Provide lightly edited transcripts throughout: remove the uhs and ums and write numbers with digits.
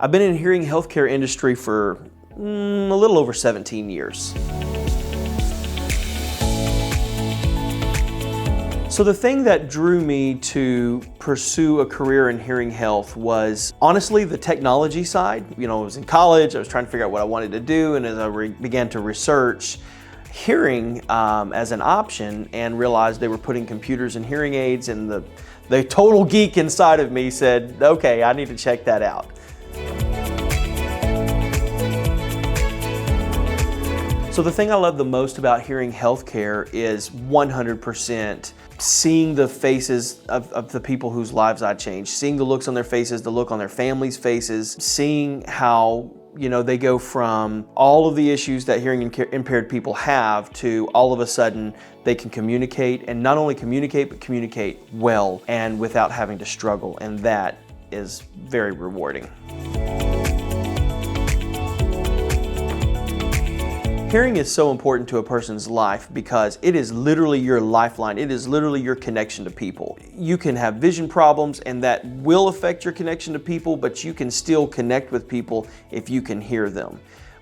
I've been in the hearing healthcare industry for a little over 17 years. So the thing that drew me to pursue a career in hearing health was honestly the technology side. I was in college, I was trying to figure out what I wanted to do, and as I began to research hearing as an option and realized they were putting computers in hearing aids, and the total geek inside of me said, okay, I need to check that out. So the thing I love the most about hearing healthcare is 100% seeing the faces of the people whose lives I changed, seeing the looks on their faces, the look on their families' faces, seeing how they go from all of the issues that hearing impaired people have to all of a sudden they can communicate, and not only communicate, but communicate well and without having to struggle, and that is very rewarding. Hearing is so important to a person's life because it is literally your lifeline. It is literally your connection to people. You can have vision problems and that will affect your connection to people, but you can still connect with people if you can hear them.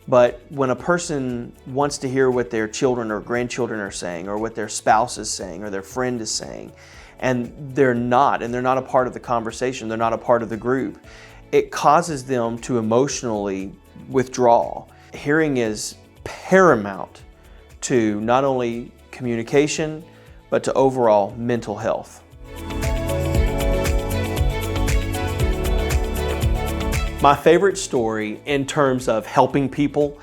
But when a person wants to hear what their children or grandchildren are saying, or what their spouse is saying, or their friend is saying, and they're not a part of the conversation, they're not a part of the group, it causes them to emotionally withdraw. Hearing is paramount to not only communication, but to overall mental health. My favorite story in terms of helping people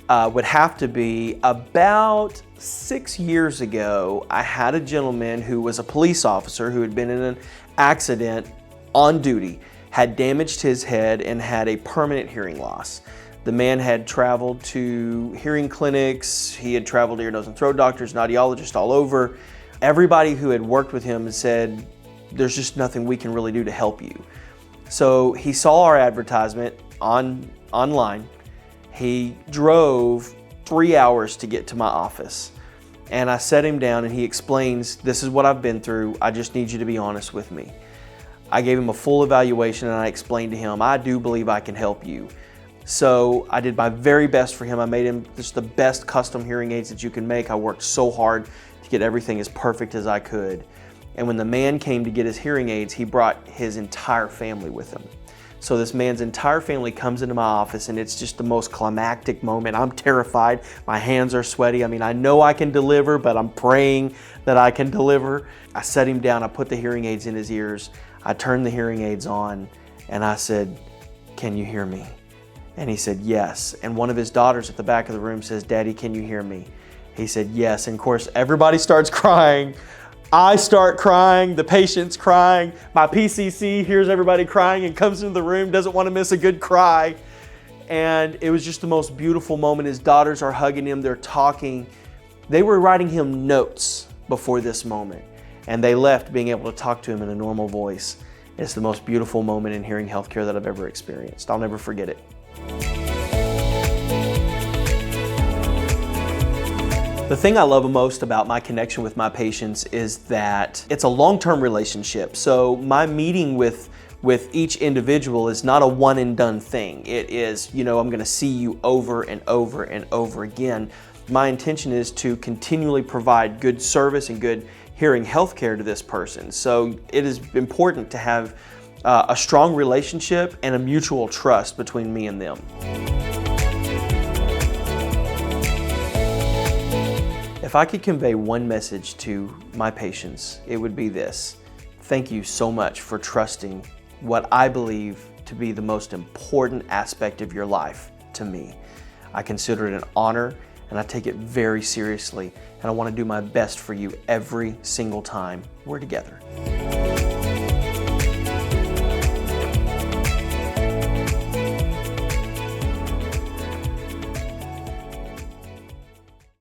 would have to be about 6 years ago. I had a gentleman who was a police officer who had been in an accident on duty, had damaged his head, and had a permanent hearing loss. The man had traveled to hearing clinics, he had traveled to ear, nose, and throat doctors, and audiologists all over. Everybody who had worked with him said, there's just nothing we can really do to help you. So he saw our advertisement online. He drove 3 hours to get to my office. And I sat him down and he explains, this is what I've been through, I just need you to be honest with me. I gave him a full evaluation and I explained to him, I do believe I can help you. So I did my very best for him. I made him just the best custom hearing aids that you can make. I worked so hard to get everything as perfect as I could. And when the man came to get his hearing aids, he brought his entire family with him. So this man's entire family comes into my office and it's just the most climactic moment. I'm terrified, my hands are sweaty. I know I can deliver, but I'm praying that I can deliver. I set him down, I put the hearing aids in his ears, I turned the hearing aids on, and I said, can you hear me? And he said, yes. And one of his daughters at the back of the room says, Daddy, can you hear me? He said, yes. And of course, everybody starts crying. I start crying, the patient's crying. My PCC hears everybody crying and comes into the room, doesn't want to miss a good cry. And it was just the most beautiful moment. His daughters are hugging him, they're talking. They were writing him notes before this moment. And they left being able to talk to him in a normal voice. It's the most beautiful moment in hearing healthcare that I've ever experienced. I'll never forget it. The thing I love most about my connection with my patients is that it's a long-term relationship. So my meeting with each individual is not a one and done thing. It is, I'm going to see you over and over and over again. My intention is to continually provide good service and good hearing health care to this person. So it is important to have a strong relationship and a mutual trust between me and them. If I could convey one message to my patients, it would be this. Thank you so much for trusting what I believe to be the most important aspect of your life to me. I consider it an honor and I take it very seriously, and I want to do my best for you every single time we're together.